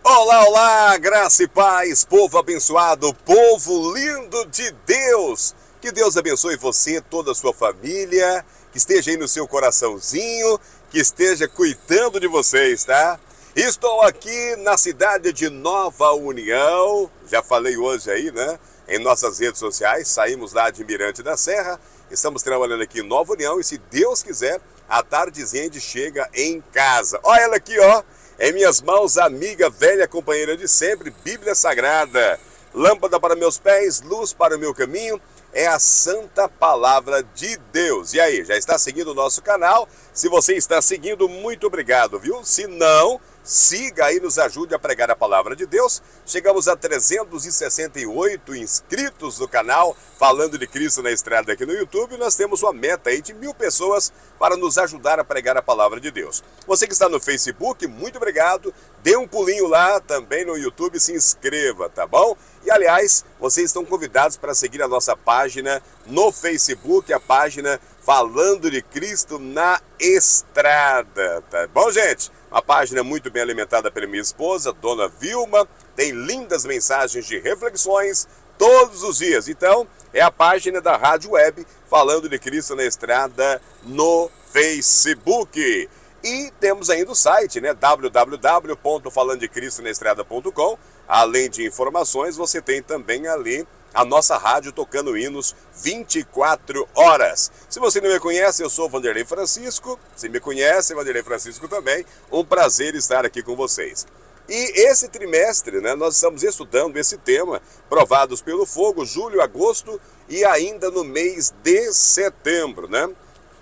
Olá, olá, graça e paz, povo abençoado, povo lindo de Deus. Que Deus abençoe você, toda a sua família, que esteja aí no seu coraçãozinho, que esteja cuidando de vocês, tá? Estou aqui na cidade de Nova União, já falei hoje aí, né? Em nossas redes sociais, saímos lá de Mirante da Serra, estamos trabalhando aqui em Nova União e se Deus quiser, à tardezinha a gente chega em casa. Olha ela aqui, ó. Em minhas mãos, amiga, velha, companheira de sempre, Bíblia Sagrada. Lâmpada para meus pés, luz para o meu caminho, é a Santa Palavra de Deus. E aí, já está seguindo o nosso canal? Se você está seguindo, muito obrigado, viu? Se não, siga aí, nos ajude a pregar a Palavra de Deus. Chegamos a 368 inscritos no canal, falando de Cristo na Estrada aqui no YouTube. Nós temos uma meta aí de 1000 pessoas para nos ajudar a pregar a Palavra de Deus. Você que está no Facebook, muito obrigado. Dê um pulinho lá também no YouTube, se inscreva, tá bom? E aliás, vocês estão convidados para seguir a nossa página no Facebook, a página Falando de Cristo na Estrada, tá bom, gente? Uma página muito bem alimentada pela minha esposa, Dona Vilma, tem lindas mensagens de reflexões todos os dias. Então, é a página da Rádio Web Falando de Cristo na Estrada no Facebook. E temos ainda o site, né? www.falandodecristonaestrada.com. Além de informações, você tem também ali a nossa rádio tocando hinos 24 horas. Se você não me conhece, eu sou Vanderlei Francisco. Se me conhece, Vanderlei Francisco também. Um prazer estar aqui com vocês. E esse trimestre, né, nós estamos estudando esse tema, Provados pelo Fogo, julho, agosto e ainda no mês de setembro, né?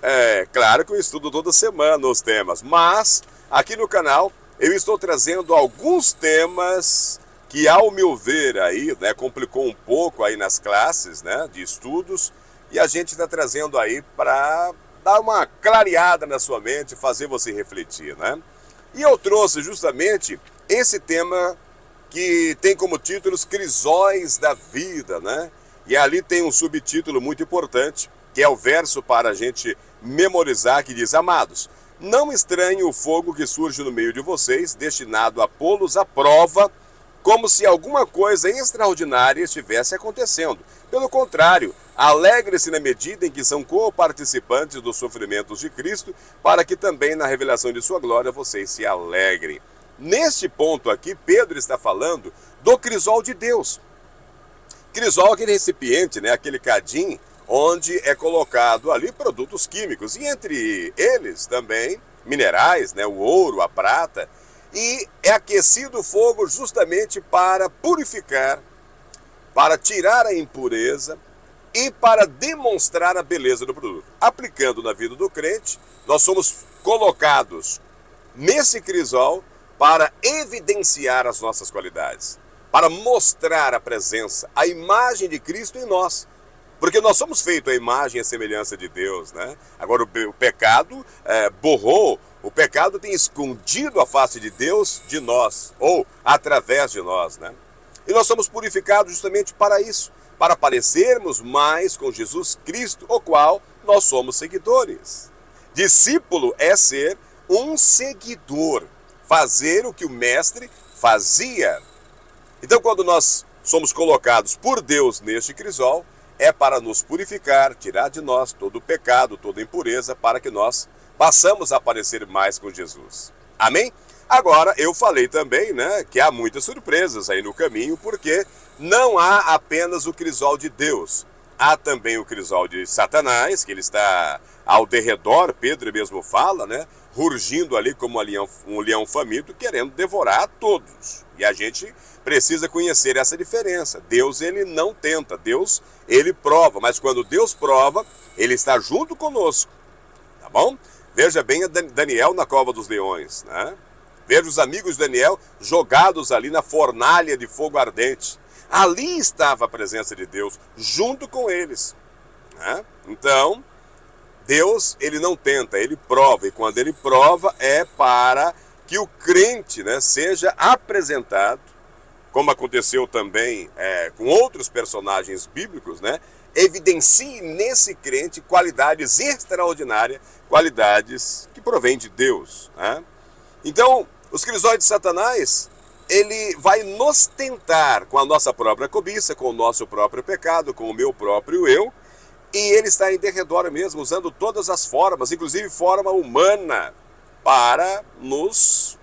É claro que eu estudo toda semana os temas, mas aqui no canal eu estou trazendo alguns temas que, ao meu ver, aí, né, complicou um pouco aí nas classes, né, de estudos, e a gente está trazendo aí para dar uma clareada na sua mente, fazer você refletir, né? E eu trouxe justamente esse tema que tem como título Os Crisóis da Vida, né? E ali tem um subtítulo muito importante, que é o verso para a gente memorizar, que diz: Amados, não estranhe o fogo que surge no meio de vocês, destinado a pô-los à prova, como se alguma coisa extraordinária estivesse acontecendo. Pelo contrário, alegre-se na medida em que são co-participantes dos sofrimentos de Cristo, para que também na revelação de sua glória vocês se alegrem. Neste ponto aqui, Pedro está falando do crisol de Deus. Crisol é aquele recipiente, né, aquele cadim, onde é colocado ali produtos químicos, e entre eles também minerais, né, o ouro, a prata, e é aquecido o fogo justamente para purificar, para tirar a impureza e para demonstrar a beleza do produto. Aplicando na vida do crente, nós somos colocados nesse crisol para evidenciar as nossas qualidades, para mostrar a presença, a imagem de Cristo em nós. Porque nós somos feitos à imagem e à semelhança de Deus, né? Agora o pecado borrou, o pecado tem escondido a face de Deus de nós, ou através de nós, né? E nós somos purificados justamente para isso, para parecermos mais com Jesus Cristo, o qual nós somos seguidores. Discípulo é ser um seguidor, fazer o que o mestre fazia. Então, quando nós somos colocados por Deus neste crisol, é para nos purificar, tirar de nós todo o pecado, toda a impureza, para que nós passamos a parecer mais com Jesus. Amém? Agora, eu falei também, né, que há muitas surpresas aí no caminho, porque não há apenas o crisol de Deus. Há também o crisol de Satanás, que ele está ao derredor, Pedro mesmo fala, né, rugindo ali como um leão faminto, querendo devorar a todos. E a gente precisa conhecer essa diferença. Deus, ele não tenta, Deus, ele prova, mas quando Deus prova, ele está junto conosco, tá bom? Veja bem Daniel na cova dos leões, né? Veja os amigos de Daniel jogados ali na fornalha de fogo ardente. Ali estava a presença de Deus, junto com eles, né? Então, Deus, ele não tenta, ele prova, e quando ele prova é para que o crente, né, seja apresentado, como aconteceu também com outros personagens bíblicos, né, evidencie nesse crente qualidades extraordinárias, qualidades que provêm de Deus, né? Então, os crisóides de Satanás, ele vai nos tentar com a nossa própria cobiça, com o nosso próprio pecado, com o meu próprio eu, e ele está em derredor mesmo, usando todas as formas, inclusive forma humana, para nos...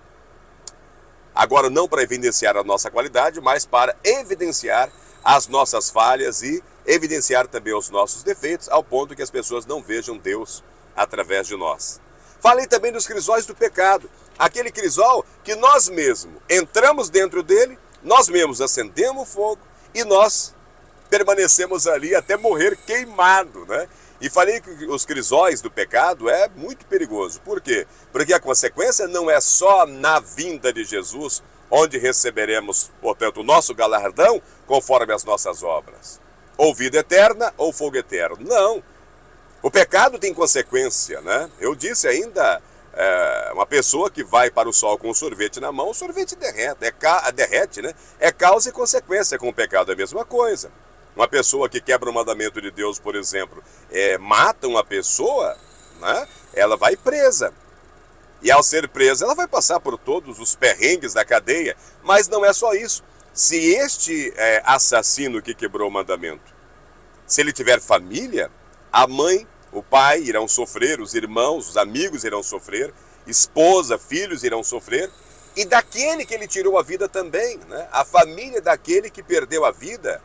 Agora não para evidenciar a nossa qualidade, mas para evidenciar as nossas falhas e evidenciar também os nossos defeitos, ao ponto que as pessoas não vejam Deus através de nós. Falei também dos crisóis do pecado, aquele crisol que nós mesmos entramos dentro dele, nós mesmos acendemos o fogo e nós permanecemos ali até morrer queimado, né? E falei que os crisóis do pecado é muito perigoso. Por quê? Porque a consequência não é só na vinda de Jesus, onde receberemos, portanto, o nosso galardão conforme as nossas obras. Ou vida eterna ou fogo eterno. Não. O pecado tem consequência, né? Eu disse ainda, uma pessoa que vai para o sol com um sorvete na mão, o sorvete derrete, né? É causa e consequência. Com o pecado é a mesma coisa. Uma pessoa que quebra o mandamento de Deus, por exemplo, mata uma pessoa, né? Ela vai presa. E ao ser presa, ela vai passar por todos os perrengues da cadeia. Mas não é só isso. Se este assassino que quebrou o mandamento, se ele tiver família, a mãe, o pai irão sofrer, os irmãos, os amigos irão sofrer, esposa, filhos irão sofrer. E daquele que ele tirou a vida também, né? A família daquele que perdeu a vida,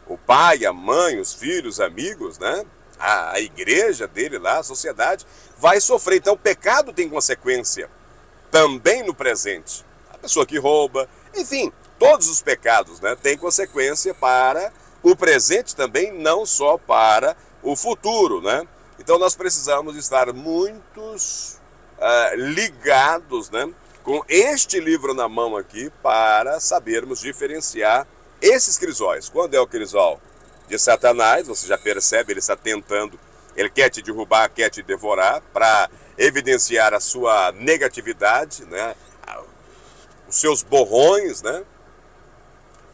o pai, a mãe, os filhos, os amigos, né? A igreja dele lá, a sociedade, vai sofrer. Então o pecado tem consequência também no presente. A pessoa que rouba, enfim, todos os pecados, né, têm consequência para o presente também, não só para o futuro, né? Então nós precisamos estar muitos ligados, né, com este livro na mão aqui para sabermos diferenciar esses crisóis. Quando é o crisol de Satanás, você já percebe, ele está tentando, ele quer te derrubar, quer te devorar, para evidenciar a sua negatividade, né? Os seus borrões, né?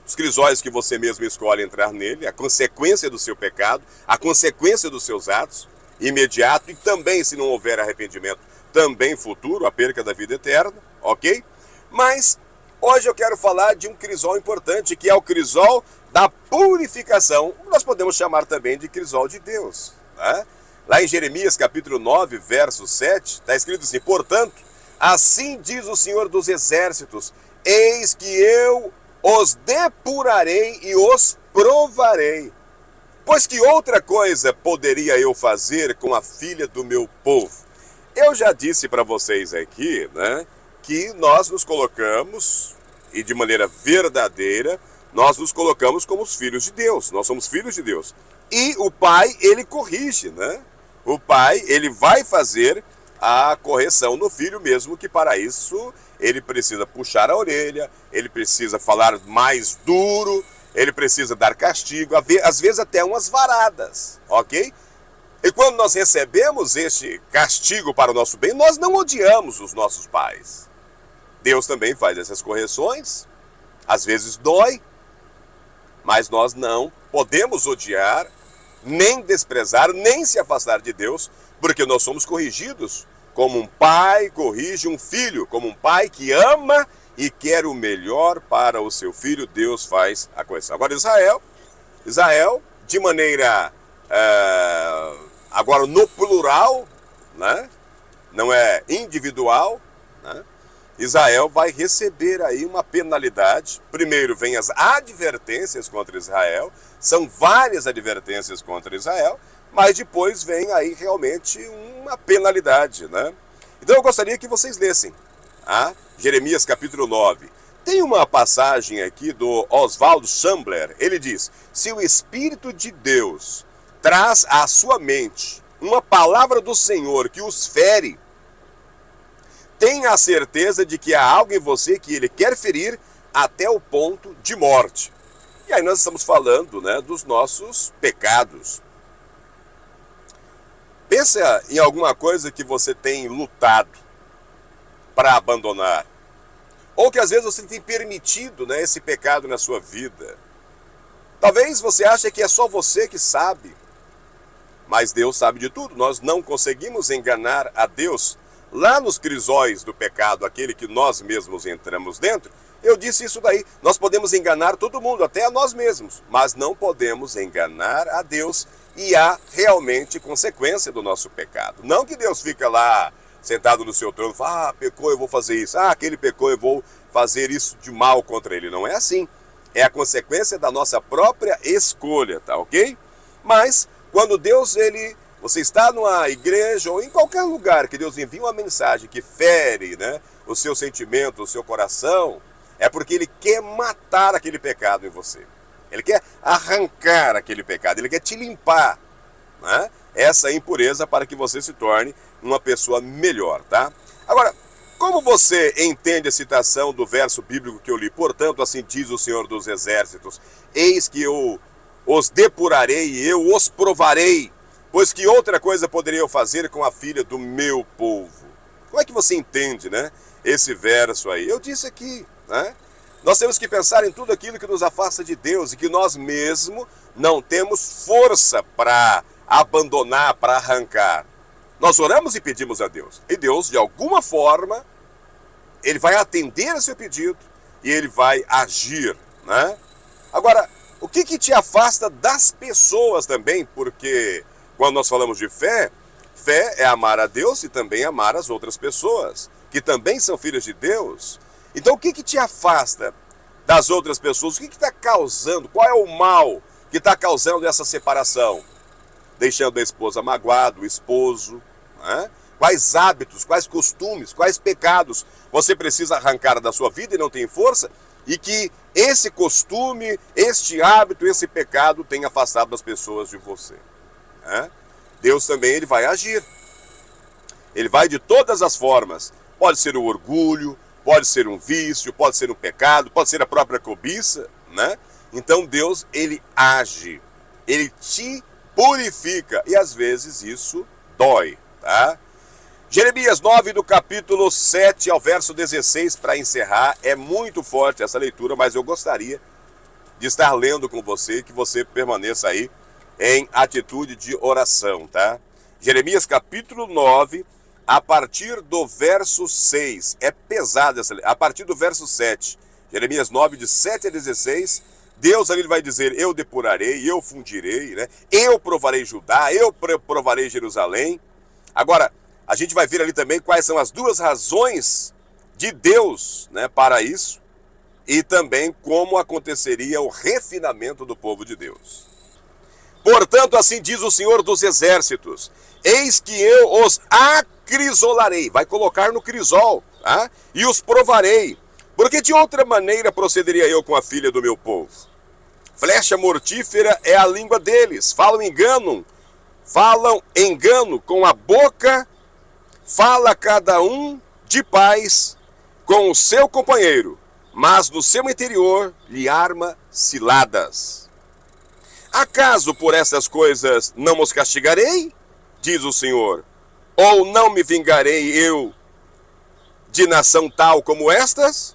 Os crisóis que você mesmo escolhe entrar nele, a consequência do seu pecado, a consequência dos seus atos, imediato, e também, se não houver arrependimento, também futuro, a perca da vida eterna, ok? Mas hoje eu quero falar de um crisol importante, que é o crisol da purificação. Nós podemos chamar também de crisol de Deus, né? Lá em Jeremias capítulo 9, verso 7, está escrito assim: portanto, assim diz o Senhor dos Exércitos, eis que eu os depurarei e os provarei. Pois que outra coisa poderia eu fazer com a filha do meu povo? Eu já disse para vocês aqui, né, que nós nos colocamos, e de maneira verdadeira, nós nos colocamos como os filhos de Deus. Nós somos filhos de Deus. E o pai, ele corrige, né? O pai, ele vai fazer a correção no filho, mesmo que para isso ele precisa puxar a orelha, ele precisa falar mais duro, ele precisa dar castigo, às vezes até umas varadas, ok? E quando nós recebemos este castigo para o nosso bem, nós não odiamos os nossos pais. Deus também faz essas correções, às vezes dói, mas nós não podemos odiar, nem desprezar, nem se afastar de Deus, porque nós somos corrigidos como um pai corrige um filho, como um pai que ama e quer o melhor para o seu filho. Deus faz a correção. Agora Israel, de maneira, agora no plural, né? Não é individual, né? Israel vai receber aí uma penalidade. Primeiro vem as advertências contra Israel, são várias advertências contra Israel, mas depois vem aí realmente uma penalidade, né? Então eu gostaria que vocês lessem Jeremias capítulo 9. Tem uma passagem aqui do Oswald Chambler, ele diz: se o Espírito de Deus traz à sua mente uma palavra do Senhor que os fere, tenha a certeza de que há algo em você que ele quer ferir até o ponto de morte. E aí nós estamos falando, né, dos nossos pecados. Pensa em alguma coisa que você tem lutado para abandonar. Ou que às vezes você tem permitido, né, esse pecado na sua vida. Talvez você ache que é só você que sabe Mas Deus sabe de tudo, nós não conseguimos enganar a Deus. Lá nos crisóis do pecado, aquele que nós mesmos entramos dentro, eu disse isso daí, nós podemos enganar todo mundo, até a nós mesmos, mas não podemos enganar a Deus e há realmente consequência do nosso pecado. Não que Deus fica lá sentado no seu trono e fala, pecou, eu vou fazer isso, aquele pecou, eu vou fazer isso de mal contra ele. Não é assim, é a consequência da nossa própria escolha, tá ok? Mas quando Deus, você está numa igreja ou em qualquer lugar que Deus envia uma mensagem que fere, né, o seu sentimento, o seu coração, é porque Ele quer matar aquele pecado em você. Ele quer arrancar aquele pecado, Ele quer te limpar, né, essa impureza para que você se torne uma pessoa melhor, tá? Agora, como você entende a citação do verso bíblico que eu li? Portanto, assim diz o Senhor dos Exércitos, eis que eu os depurarei e eu os provarei, pois que outra coisa poderia eu fazer com a filha do meu povo? Como é que você entende, né, esse verso aí? Eu disse aqui, né? Nós temos que pensar em tudo aquilo que nos afasta de Deus e que nós mesmos não temos força para abandonar, para arrancar. Nós oramos e pedimos a Deus. E Deus, de alguma forma, Ele vai atender a seu pedido e Ele vai agir, né? Agora, o que te afasta das pessoas também? Porque quando nós falamos de fé, fé é amar a Deus e também amar as outras pessoas, que também são filhas de Deus. Então o que te afasta das outras pessoas? O que está causando? Qual é o mal que está causando essa separação? Deixando a esposa magoada, o esposo, né? Quais hábitos, quais costumes, quais pecados você precisa arrancar da sua vida e não tem força? E que esse costume, este hábito, esse pecado tenha afastado as pessoas de você, né? Deus também, Ele vai agir. Ele vai de todas as formas. Pode ser o orgulho, pode ser um vício, pode ser um pecado, pode ser a própria cobiça, né? Então Deus, Ele age, Ele te purifica e às vezes isso dói, tá? Jeremias 9, do capítulo 7 ao verso 16, para encerrar, é muito forte essa leitura, mas eu gostaria de estar lendo com você, que você permaneça aí em atitude de oração, tá? Jeremias capítulo 9, a partir do verso 6, é pesado essa leitura, a partir do verso 7, Jeremias 9, de 7 a 16, Deus ali vai dizer, eu depurarei, eu fundirei, né? Eu provarei Judá, eu provarei Jerusalém. Agora, a gente vai ver ali também quais são as duas razões de Deus, né, para isso, e também como aconteceria o refinamento do povo de Deus. Portanto, assim diz o Senhor dos Exércitos, eis que eu os acrisolarei, vai colocar no crisol, tá? E os provarei, porque de outra maneira procederia eu com a filha do meu povo. Flecha mortífera é a língua deles, falam engano com a boca, fala cada um de paz com o seu companheiro, mas no seu interior lhe arma ciladas. Acaso por essas coisas não os castigarei? Diz o Senhor. Ou não me vingarei eu de nação tal como estas?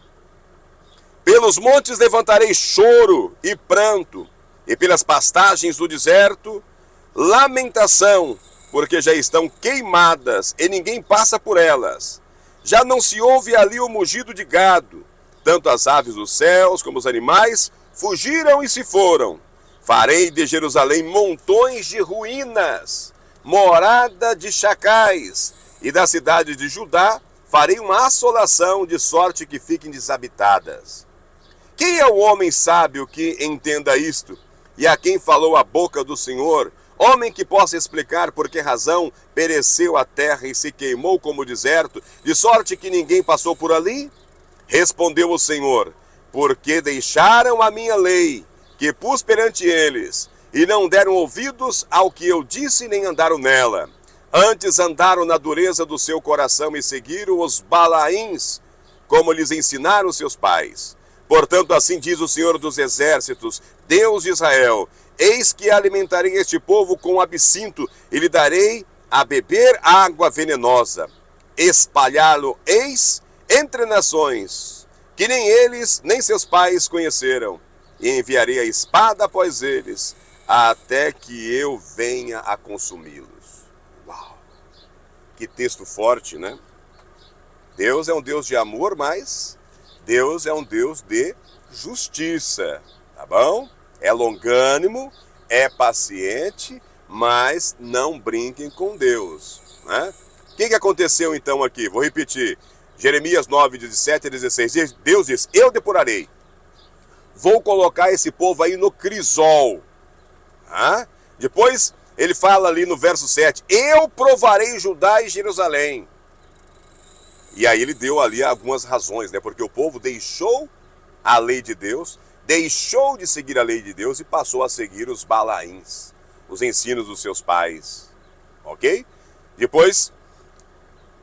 Pelos montes levantarei choro e pranto, e pelas pastagens do deserto, lamentação, porque já estão queimadas e ninguém passa por elas. Já não se ouve ali o mugido de gado, tanto as aves dos céus como os animais fugiram e se foram. Farei de Jerusalém montões de ruínas, morada de chacais, e da cidade de Judá farei uma assolação de sorte que fiquem desabitadas. Quem é o homem sábio que entenda isto? E a quem falou a boca do Senhor? Homem que possa explicar por que razão pereceu a terra e se queimou como deserto, de sorte que ninguém passou por ali? Respondeu o Senhor, porque deixaram a minha lei, que pus perante eles, e não deram ouvidos ao que eu disse, nem andaram nela. Antes andaram na dureza do seu coração e seguiram os Balaíns, como lhes ensinaram seus pais. Portanto, assim diz o Senhor dos Exércitos, Deus de Israel, eis que alimentarei este povo com absinto e lhe darei a beber água venenosa. Espalhá-lo-eis entre nações, que nem eles nem seus pais conheceram. E enviarei a espada após eles, até que eu venha a consumi-los. Uau! Que texto forte, né? Deus é um Deus de amor, mas Deus é um Deus de justiça, tá bom? É longânimo, é paciente, mas não brinquem com Deus, né? O que aconteceu então aqui? Vou repetir. Jeremias 9, 17 a 16. Deus diz, eu depurarei. Vou colocar esse povo aí no crisol. Ah? Depois ele fala ali no verso 7, eu provarei Judá e Jerusalém. E aí ele deu ali algumas razões, né? Porque o povo deixou a lei de Deus, deixou de seguir a lei de Deus e passou a seguir os balaíns, os ensinos dos seus pais. Ok? Depois,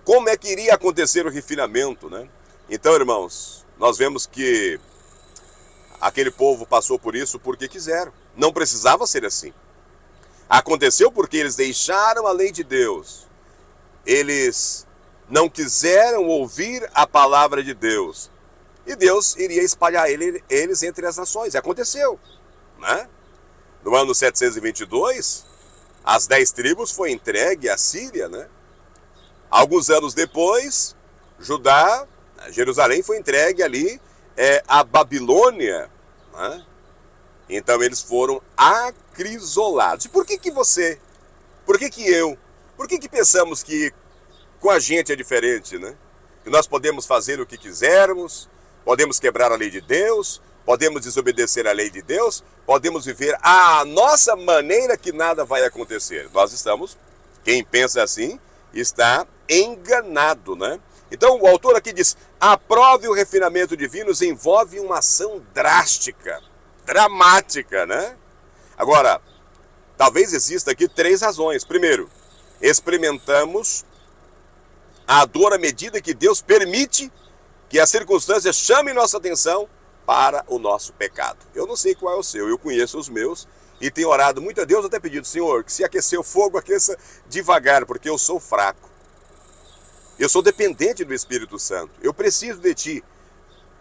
como é que iria acontecer o refinamento, né? Então, irmãos, nós vemos que aquele povo passou por isso porque quiseram. Não precisava ser assim. Aconteceu porque eles deixaram a lei de Deus. Eles não quiseram ouvir a palavra de Deus. E Deus iria espalhar eles entre as nações. E aconteceu, né? No ano 722, as 10 tribos foi entregue à Síria, né? Alguns anos depois, Judá, Jerusalém foi entregue ali à Babilônia, né? Então eles foram acrisolados. E por que você, por que eu, por que pensamos que com a gente é diferente, né? Que nós podemos fazer o que quisermos, podemos quebrar a lei de Deus, podemos desobedecer a lei de Deus, podemos viver a nossa maneira que nada vai acontecer. Nós estamos, quem pensa assim, está enganado, né? Então o autor aqui diz, aprove o refinamento divino envolve uma ação drástica, dramática, né? Agora, talvez exista aqui 3 razões. Primeiro, experimentamos a dor à medida que Deus permite que as circunstâncias chamem nossa atenção para o nosso pecado. Eu não sei qual é o seu, eu conheço os meus e tenho orado muito a Deus, até pedido, Senhor, que se aquecer o fogo, aqueça devagar, porque eu sou fraco. Eu sou dependente do Espírito Santo. Eu preciso de Ti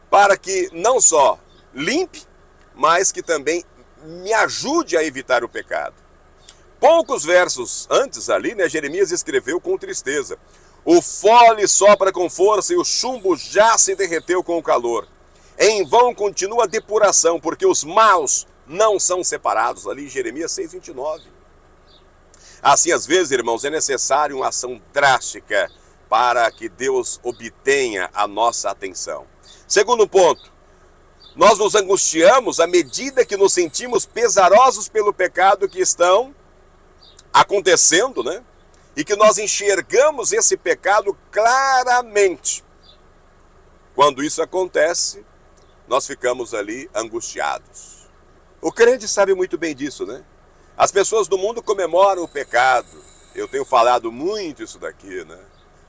para que não só limpe, mas que também me ajude a evitar o pecado. Poucos versos antes ali, né, Jeremias escreveu com tristeza. O fole sopra com força e o chumbo já se derreteu com o calor. Em vão continua a depuração, porque os maus não são separados. Ali em Jeremias 6:29. Assim, às vezes, irmãos, é necessário uma ação drástica para que Deus obtenha a nossa atenção. Segundo ponto, nós nos angustiamos à medida que nos sentimos pesarosos pelo pecado que estão acontecendo, né? E que nós enxergamos esse pecado claramente. Quando isso acontece, nós ficamos ali angustiados. O crente sabe muito bem disso, né? As pessoas do mundo comemoram o pecado. Eu tenho falado muito isso daqui, né?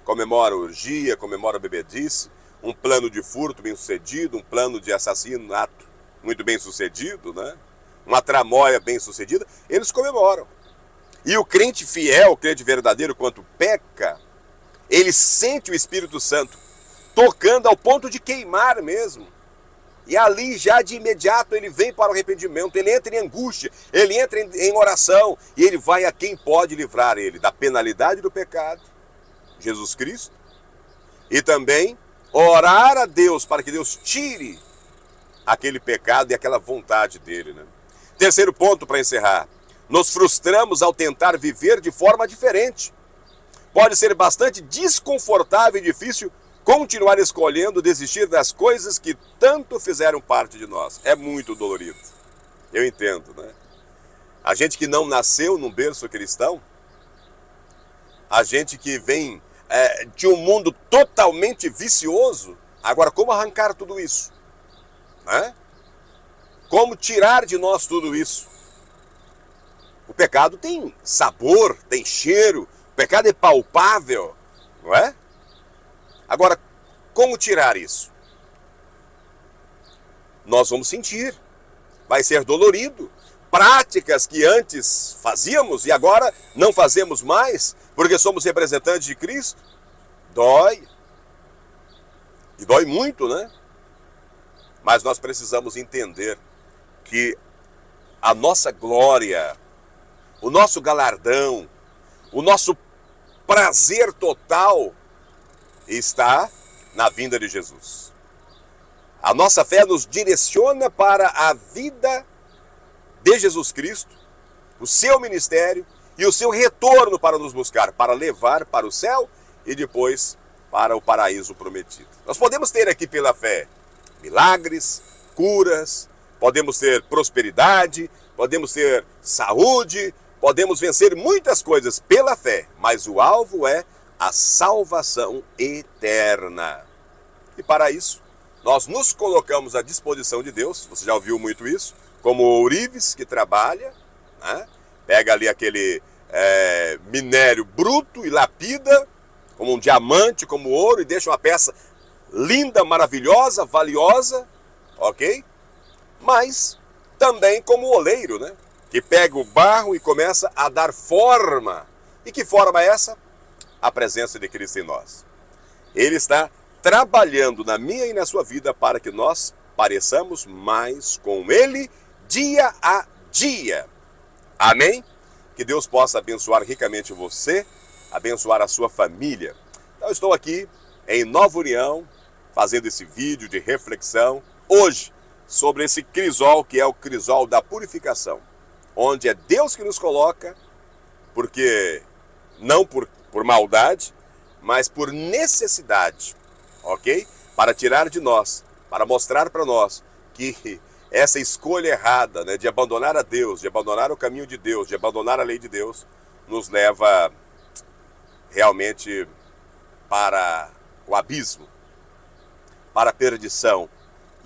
Comemora a orgia, comemora a bebedice, um plano de furto bem sucedido, um plano de assassinato muito bem sucedido, né? Uma tramóia bem sucedida, eles comemoram. E o crente fiel, o crente verdadeiro, quando peca, ele sente o Espírito Santo tocando ao ponto de queimar mesmo. E ali já de imediato ele vem para o arrependimento, ele entra em angústia, ele entra em oração e ele vai a quem pode livrar ele da penalidade do pecado, Jesus Cristo, e também orar a Deus para que Deus tire aquele pecado e aquela vontade dele, né? Terceiro ponto para encerrar. Nos frustramos ao tentar viver de forma diferente. Pode ser bastante desconfortável e difícil continuar escolhendo desistir das coisas que tanto fizeram parte de nós. É muito dolorido. Eu entendo, né? A gente que não nasceu num berço cristão, a gente que vem de um mundo totalmente vicioso, agora como arrancar tudo isso? Né? Como tirar de nós tudo isso? O pecado tem sabor, tem cheiro, o pecado é palpável, não é? Agora, como tirar isso? Nós vamos sentir, vai ser dolorido. Práticas que antes fazíamos e agora não fazemos mais, porque somos representantes de Cristo, dói. E dói muito, né? Mas nós precisamos entender que a nossa glória, o nosso galardão, o nosso prazer total está na vinda de Jesus. A nossa fé nos direciona para a vida de Jesus Cristo, o seu ministério e o seu retorno para nos buscar, para levar para o céu e depois para o paraíso prometido. Nós podemos ter aqui pela fé milagres, curas, podemos ter prosperidade, podemos ter saúde, podemos vencer muitas coisas pela fé, mas o alvo é a salvação eterna. E para isso, nós nos colocamos à disposição de Deus. Você já ouviu muito isso, como o ourives que trabalha, né? Pega ali aquele minério bruto e lapida, como um diamante, como ouro, e deixa uma peça linda, maravilhosa, valiosa, ok? Mas também como o oleiro, né? Que pega o barro e começa a dar forma. E que forma é essa? A presença de Cristo em nós. Ele está trabalhando na minha e na sua vida para que nós pareçamos mais com Ele dia a dia. Amém? Que Deus possa abençoar ricamente você, abençoar a sua família. Então, eu estou aqui em Nova União, fazendo esse vídeo de reflexão, hoje, sobre esse crisol, que é o crisol da purificação, onde é Deus que nos coloca, porque não por maldade, mas por necessidade, ok? Para tirar de nós, para mostrar para nós que essa escolha errada, né, de abandonar a Deus, de abandonar o caminho de Deus, de abandonar a lei de Deus, nos leva realmente para o abismo, para a perdição.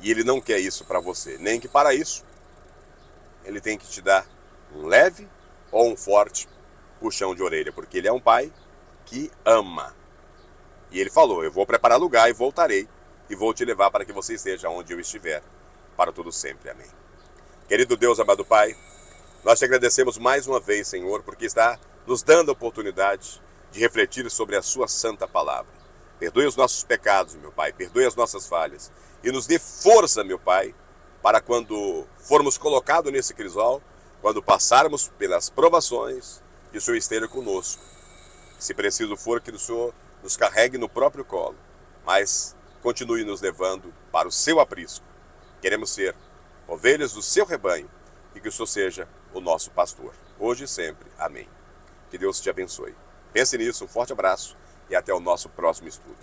E Ele não quer isso para você, nem que para isso Ele tem que te dar um leve ou um forte puxão de orelha, porque Ele é um Pai que ama. E Ele falou, eu vou preparar lugar e voltarei, e vou te levar para que você esteja onde eu estiver, para todo sempre. Amém. Querido Deus, amado Pai, nós te agradecemos mais uma vez, Senhor, porque está nos dando a oportunidade de refletir sobre a sua santa palavra. Perdoe os nossos pecados, meu Pai, perdoe as nossas falhas e nos dê força, meu Pai, para quando formos colocados nesse crisol, quando passarmos pelas provações, que o Senhor esteja conosco. Se preciso for, que o Senhor nos carregue no próprio colo, mas continue nos levando para o seu aprisco. Queremos ser ovelhas do seu rebanho e que o Senhor seja o nosso pastor, hoje e sempre. Amém. Que Deus te abençoe. Pense nisso, um forte abraço e até o nosso próximo estudo.